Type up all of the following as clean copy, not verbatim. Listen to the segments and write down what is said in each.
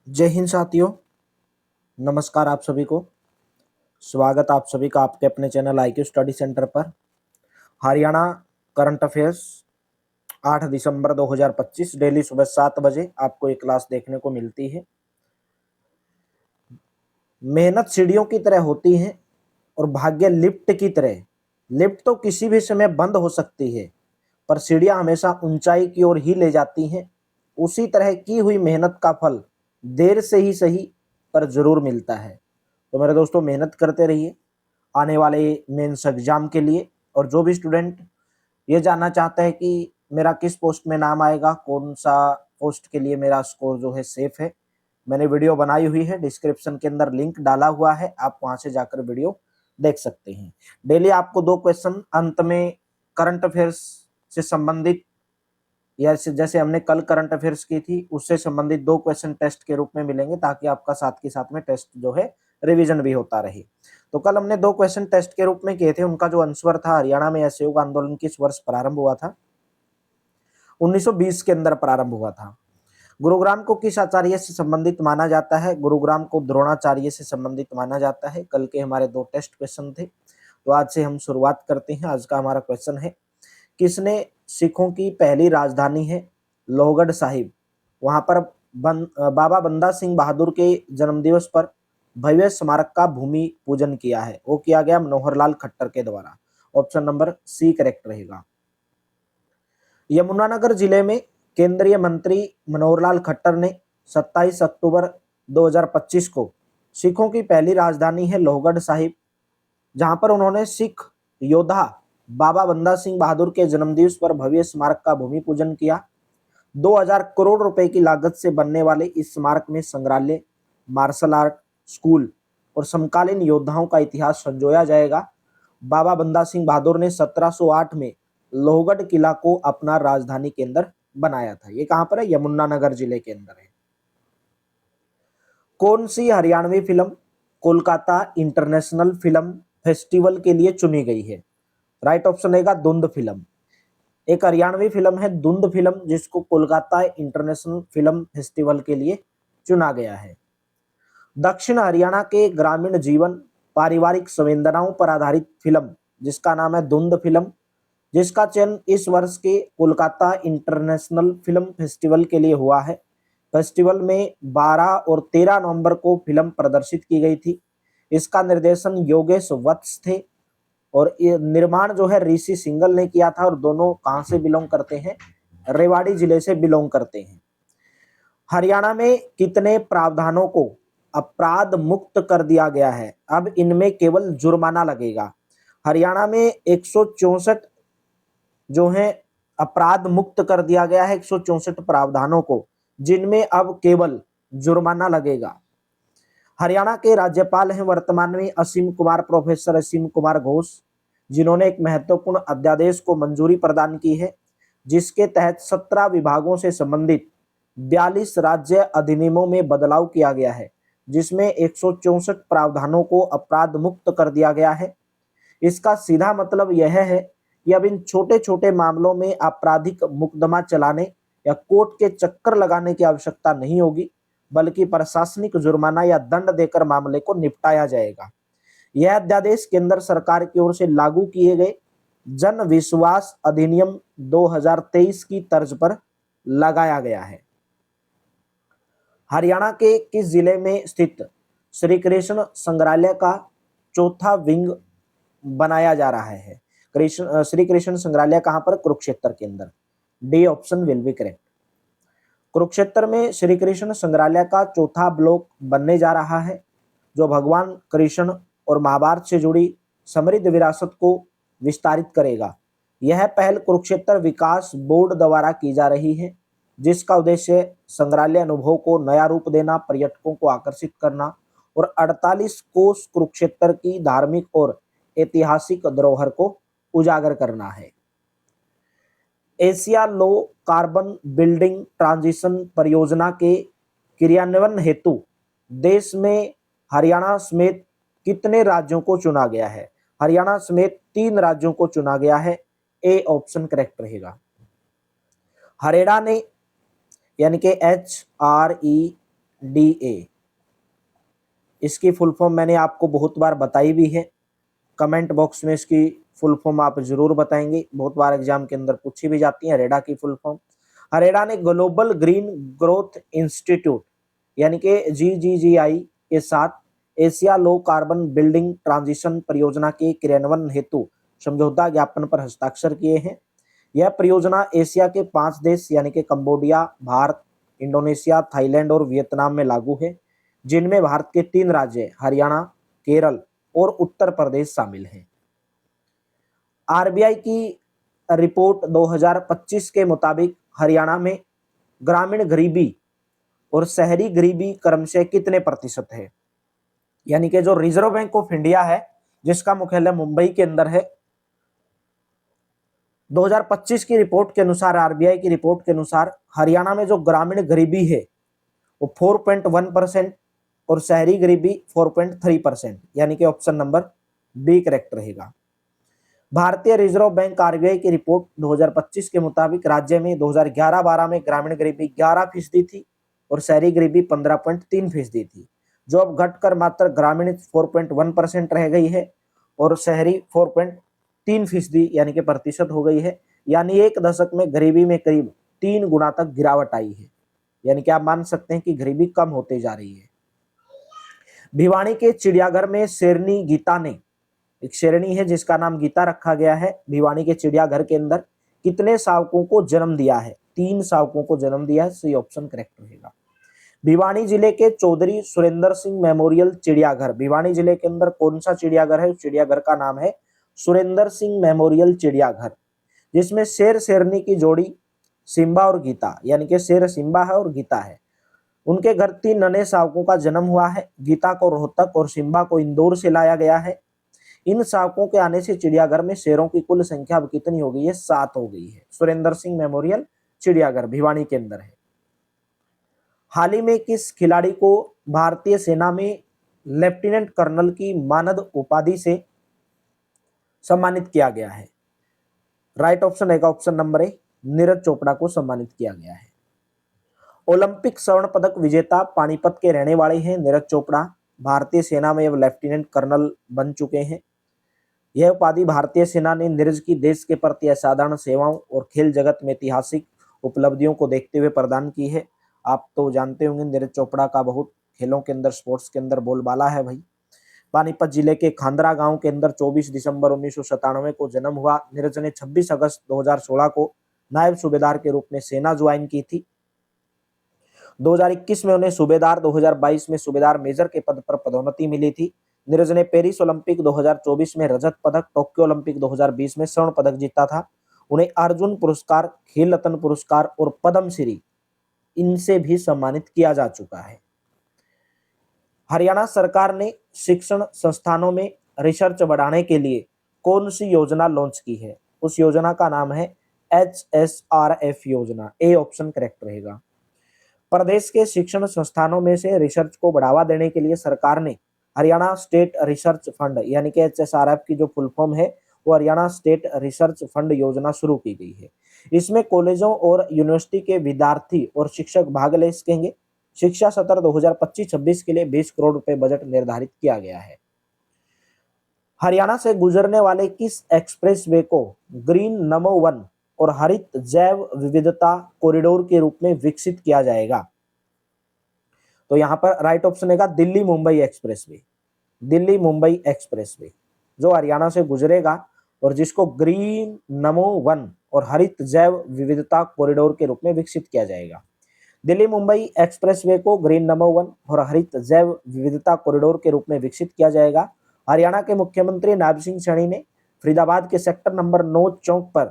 जय हिंद साथियों। नमस्कार आप सभी को। स्वागत आप सभी का आपके अपने चैनल IQ स्टडी सेंटर पर। हरियाणा करंट अफेयर्स 8 दिसंबर 2025 डेली सुबह 7 बजे आपको एक क्लास देखने को मिलती है। मेहनत सीढ़ियों की तरह होती है और भाग्य लिफ्ट की तरह। लिफ्ट तो किसी भी समय बंद हो सकती है, पर सीढ़ियां हमेशा ऊंचाई की ओर ही ले जाती हैं। उसी तरह की हुई मेहनत का फल देर से ही सही पर जरूर मिलता है। तो मेरे दोस्तों, मेहनत करते रहिए आने वाले मेंस एग्जाम के लिए। और जो भी स्टूडेंट ये जानना चाहता है कि मेरा किस पोस्ट में नाम आएगा, कौन सा पोस्ट के लिए मेरा स्कोर जो है सेफ है, मैंने वीडियो बनाई हुई है, डिस्क्रिप्शन के अंदर लिंक डाला हुआ है, आप वहां से जाकर वीडियो देख सकते हैं। डेली आपको 2 क्वेश्चन अंत में करंट अफेयर्स से संबंधित, या जैसे हमने कल करंट अफेयर्स की थी उससे संबंधित 2 क्वेश्चन टेस्ट के रूप में मिलेंगे, ताकि आपका साथ के साथ में टेस्ट जो है रिवीजन भी होता रहे। तो कल हमने 2 क्वेश्चन टेस्ट के रूप में किए थे। उनका जो आंसर था, हरियाणा में असहयोग आंदोलन किस वर्ष प्रारंभ हुआ था? 1920 के अंदर प्रारंभ हुआ था। गुरुग्राम को किस आचार्य से संबंधित माना जाता है? गुरुग्राम को द्रोणाचार्य से संबंधित माना जाता है। कल के हमारे 2 टेस्ट क्वेश्चन थे, तो आज से हम शुरुआत करते हैं। आज का हमारा क्वेश्चन है, किसने सिखों की पहली राजधानी है लोहगढ़ साहिब, वहां पर बाबा बंदा सिंह बहादुर के जन्मदिवस पर भव्य स्मारक का भूमि पूजन किया है? वो किया गया मनोहरलाल खट्टर के द्वारा। ऑप्शन नंबर सी करेक्ट रहेगा। यमुनानगर जिले में केंद्रीय मंत्री मनोहरलाल खट्टर ने 27 अक्टूबर 2025 को सिखों की पहली राजधानी है लोहगढ़ साहिब, जहां पर उन्होंने सिख योद्धा बाबा बंदा सिंह बहादुर के जन्मदिवस पर भव्य स्मारक का भूमि पूजन किया। 2000 करोड़ रुपए की लागत से बनने वाले इस स्मारक में संग्रहालय, मार्शल आर्ट स्कूल और समकालीन योद्धाओं का इतिहास संजोया जाएगा। बाबा बंदा सिंह बहादुर ने 1708 में लोहगढ़ किला को अपना राजधानी केंद्र बनाया था। ये कहां पर है? यमुनानगर जिले के अंदर है। कौन सी Haryanvi film Kolkata international film festival के लिए चुनी गई है? राइट ऑप्शन रहेगा धुंध फिल्म। एक हरियाणवी फिल्म है धुंध फिल्म, जिसको कोलकाता इंटरनेशनल फिल्म फेस्टिवल के लिए चुना गया है। दक्षिण हरियाणा के ग्रामीण जीवन, पारिवारिक संवेदनाओं पर आधारित फिल्म जिसका नाम है धुंध फिल्म, जिसका चयन इस वर्ष के कोलकाता इंटरनेशनल फिल्म फेस्टिवल के लिए हुआ है। फेस्टिवल में 12 और 13 नवंबर को फिल्म प्रदर्शित की गई थी। इसका निर्देशन योगेश वत्स थे और ये निर्माण जो है ऋषि सिंघल ने किया था। और दोनों कहां से बिलोंग करते हैं? रेवाड़ी जिले से बिलोंग करते हैं। हरियाणा में कितने प्रावधानों को अपराध मुक्त कर दिया गया है? अब इनमें केवल जुर्माना लगेगा। हरियाणा में 164 जो है अपराध मुक्त कर दिया गया है, 164 प्रावधानों को, जिनमें अब केवल जुर्माना लगेगा। हरियाणा के राज्यपाल हैं वर्तमान में असीम कुमार, प्रोफेसर असीम कुमार घोष, जिन्होंने एक महत्वपूर्ण अध्यादेश को मंजूरी प्रदान की है, जिसके तहत 17 विभागों से संबंधित 42 राज्य अधिनियमों में बदलाव किया गया है, जिसमें 164 प्रावधानों को अपराध मुक्त कर दिया गया है। इसका सीधा मतलब यह है कि अब इन छोटे छोटे मामलों में आपराधिक मुकदमा चलाने या कोर्ट के चक्कर लगाने की आवश्यकता नहीं होगी, बल्कि प्रशासनिक जुर्माना या दंड देकर मामले को निपटाया जाएगा। यह अध्यादेश केंद्र सरकार की ओर से लागू किए गए जन विश्वास अधिनियम 2023 की तर्ज पर लगाया गया है। हरियाणा के किस जिले में स्थित श्री कृष्ण संग्रहालय का चौथा विंग बनाया जा रहा है? श्री कृष्ण संग्रहालय कहां पर? कुरुक्षेत्र के अंदर। D option will be correct. Kurukshetra में श्री कृष्ण संग्रहालय का चौथा ब्लॉक बनने जा रहा है, जो भगवान कृष्ण और महाभारत से जुड़ी समृद्ध विरासत को विस्तारित करेगा। यह पहल कुरुक्षेत्र विकास बोर्ड द्वारा की जा रही है, जिसका उद्देश्य संग्रहालय अनुभव को नया रूप देना, पर्यटकों को आकर्षित करना और 48 कोस कुरुक्षेत्र की धार्मिक और ऐतिहासिक धरोहर को उजागर करना है। Asia low carbon building transition परियोजना के क्रियान्वयन हेतु देश में हरियाणा समेत कितने राज्यों को चुना गया है? हरियाणा समेत 3 राज्यों को चुना गया है। ए ऑप्शन करेक्ट रहेगा। हरेड़ा ने, यानी कि HREDA DA। इसकी फुल फॉर्म मैंने आपको बहुत बार बताई भी है, कमेंट बॉक्स में इसकी फुल फॉर्म आप जरूर बताएंगे, बहुत बार एग्जाम के अंदर पूछी भी जाती है। हरेडा की फुल फॉर्म, हरेडा ने ग्लोबल ग्रीन ग्रोथ इंस्टीट्यूट यानी कि GGGI के साथ Asia low carbon building transition परियोजना के क्रियान्वयन हेतु समझौता ज्ञापन पर हस्ताक्षर किए हैं। यह परियोजना एशिया के 5 देश यानी कि कंबोडिया, भारत, इंडोनेशिया, थाईलैंड और वियतनाम में लागू है, जिनमें भारत के 3 राज्य हरियाणा, केरल और उत्तर प्रदेश शामिल हैं। RBI की रिपोर्ट 2025 के मुताबिक हरियाणा में ग्रामीण गरीबी और शहरी गरीबी क्रमशः कितने प्रतिशत है, यानी कि जो रिजर्व बैंक ऑफ इंडिया है जिसका मुख्यालय मुंबई के अंदर है, 2025 की रिपोर्ट के अनुसार, RBI की रिपोर्ट के अनुसार हरियाणा में जो ग्रामीण गरीबी है वो 4.1% और शहरी गरीबी 4.3%, यानी कि ऑप्शन नंबर बी करेक्ट रहेगा। भारतीय रिजर्व बैंक RBI की रिपोर्ट 2025 के मुताबिक राज्य में 2011-12 में ग्रामीण गरीबी 11% थी और शहरी गरीबी 15.3% थी, जो अब घटकर मात्र ग्रामीण 4.1% रह गई है और शहरी 4.3% यानी कि प्रतिशत हो गई है। यानी एक दशक में गरीबी में करीब 3 गुना तक गिरावट आई है, यानी कि आप मान सकते हैं कि गरीबी कम होते जा रही है। भिवानी के चिड़ियाघर में शेरनी गीता ने, एक शेरनी है जिसका नाम गीता रखा गया है, भिवानी के चिड़ियाघर के अंदर कितने शावकों को जन्म दिया है? 3 शावकों को जन्म दिया है, सही ऑप्शन करेक्ट रहेगा। भिवानी जिले के चौधरी सुरेंद्र सिंह मेमोरियल चिड़ियाघर, भिवानी जिले के अंदर कौन सा चिड़ियाघर है? उस चिड़ियाघर का नाम है सुरेंद्र सिंह मेमोरियल चिड़ियाघर, जिसमें शेर शेरनी की जोड़ी सिम्बा और गीता, यानी कि शेर सिम्बा है और गीता है, उनके घर 3 नन्हे शावकों का जन्म हुआ है। गीता को रोहतक और सिम्बा को इंदौर से लाया गया है। इन शावकों के आने से चिड़ियाघर में शेरों की कुल संख्या अब कितनी हो गई है? 7 हो गई है। सुरेंद्र सिंह मेमोरियल चिड़ियाघर भिवानी के अंदर है। हाल ही में किस खिलाड़ी को भारतीय सेना में लेफ्टिनेंट कर्नल की मानद उपाधि से सम्मानित किया गया है? राइट ऑप्शन रहेगा option number A, Neeraj Chopra को सम्मानित किया गया है। ओलंपिक स्वर्ण पदक विजेता पानीपत के रहने वाले हैं नीरज चोपड़ा, भारतीय सेना में अब लेफ्टिनेंट कर्नल बन चुके हैं। यह उपाधि भारतीय सेना ने नीरज की देश के प्रति असाधारण सेवाओं और खेल जगत में ऐतिहासिक उपलब्धियों को देखते हुए प्रदान की है। आप तो जानते होंगे नीरज चोपड़ा का बहुत खेलों के अंदर, स्पोर्ट्स के अंदर बोलबाला है भाई। पानीपत जिले के खांदरा गांव के अंदर 24 दिसंबर 1997 को जन्म हुआ। नीरज ने 26 अगस्त 2016 को नायब सूबेदार के रूप में सेना ज्वाइन की थी। 2021 में उन्हें सूबेदार, 2022 में सूबेदार मेजर के पद पर पदोन्नति मिली थी। नीरज ने पेरिस ओलंपिक 2024 में रजत पदक, टोक्यो ओलंपिक 2020 में स्वर्ण पदक जीता था। उन्हें अर्जुन पुरस्कार, खेल रत्न पुरस्कार और पद्मश्री इनसे भी सम्मानित किया जा चुका है। हरियाणा सरकार ने शिक्षण संस्थानों में रिसर्च बढ़ाने के लिए कौन सी योजना लॉन्च की है? उस योजना का नाम है HSRF योजना, ए ऑप्शन करेक्ट रहेगा। प्रदेश के शिक्षण संस्थानों में से रिसर्च को बढ़ावा देने के लिए सरकार ने हरियाणा स्टेट रिसर्च फंड यानी कि HSRF की जो फुल फॉर्म है वो हरियाणा स्टेट रिसर्च फंड योजना शुरू की गई है। इसमें कॉलेजों और यूनिवर्सिटी के विद्यार्थी और शिक्षक भाग ले सकेंगे। शिक्षा सत्र 2025-26 के लिए 20 करोड़ रुपए बजट निर्धारित किया गया है। हरियाणा से गुजरने वाले किस एक्सप्रेसवे को ग्रीन नमो 1 और हरित जैव विविधता कॉरिडोर के रूप में विकसित किया जाएगा? तो यहां पर राइट ऑप्शन है दिल्ली मुंबई एक्सप्रेसवे। दिल्ली मुंबई एक्सप्रेसवे जो हरियाणा से गुजरेगा और जिसको ग्रीन नमो 1 और हरित जैव विविधता कॉरिडोर के रूप में विकसित किया जाएगा। दिल्ली मुंबई एक्सप्रेसवे को ग्रीन नमो 1 और हरित जैव विविधता कॉरिडोर के रूप में विकसित किया जाएगा। हरियाणा के मुख्यमंत्री नायब सिंह सैनी ने फरीदाबाद के सेक्टर नंबर 9 चौक पर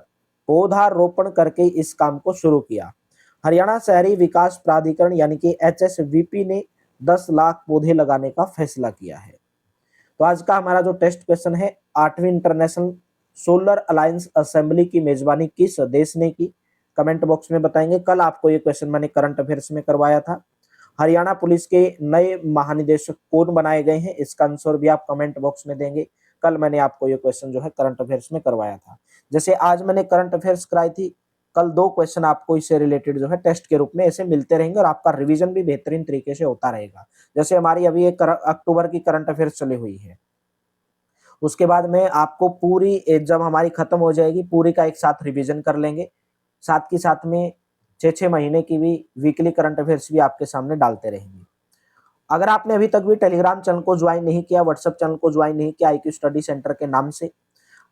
पौधारोपण करके इस काम को शुरू किया। हरियाणा शहरी विकास प्राधिकरण यानी कि HSVP ने 10 लाख पौधे लगाने का फैसला किया है। तो आज का हमारा जो टेस्ट क्वेश्चन है, 8वीं इंटरनेशनल सोलर अलायंस असेंबली की मेजबानी किस देश ने की? कमेंट बॉक्स में बताएंगे। कल आपको ये क्वेश्चन मैंने करंट अफेयर्स में करवाया था। हरियाणा पुलिस के नए महानिदेशक कौन बनाए गए हैं? इसका आंसर भी आप कमेंट बॉक्स में देंगे। कल मैंने आपको ये क्वेश्चन जो है करंट अफेयर्स में करवाया था। जैसे आज मैंने करंट अफेयर्स कराई थी कल 2 क्वेश्चन आपको इससे रिलेटेड जो है टेस्ट के रूप में ऐसे मिलते रहेंगे और आपका रिवीजन भी बेहतरीन तरीके से होता रहेगा। जैसे हमारी अभी एक अक्टूबर की करंट अफेयर्स चली हुई है, उसके बाद में आपको पूरी जब हमारी खत्म हो जाएगी पूरी का एक साथ रिवीजन कर लेंगे, साथ के साथ में 6-6 महीने की भी वीकली करंट अफेयर्स भी आपके सामने डालते रहेंगे। अगर आपने अभी तक भी टेलीग्राम चैनल को ज्वाइन नहीं किया, व्हाट्सएप चैनल को ज्वाइन नहीं किया IQ स्टडी सेंटर के नाम से,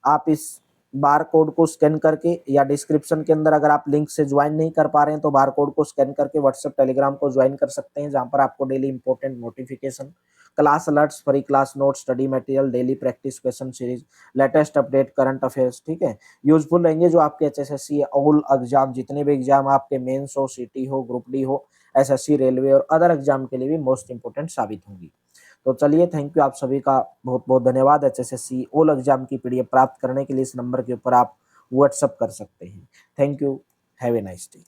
आप इस बार कोड को स्कैन करके या डिस्क्रिप्शन के अंदर अगर आप लिंक से ज्वाइन नहीं कर पा रहे हैं तो बार कोड को स्कैन करके व्हाट्सएप टेलीग्राम को ज्वाइन कर सकते हैं, जहां पर आपको daily important notification, class alerts, free class note, study material, daily practice question series, latest update, current affairs, ठीक है, यूजफुल रहेंगे जो आपके HSSC ऑल एग्जाम, जितने भी एग्जाम आपके मेंस हो, सिटी हो, ग्रुप डी हो, SSC, रेलवे और अदर एग्जाम के लिए भी मोस्ट इंपोर्टेंट साबित होंगी। तो चलिए, थैंक यू, आप सभी का बहुत बहुत धन्यवाद। HSSC ऑल एग्जाम की PDF प्राप्त करने के लिए इस नंबर के ऊपर आप व्हाट्सअप कर सकते हैं। Thank you, have a nice day.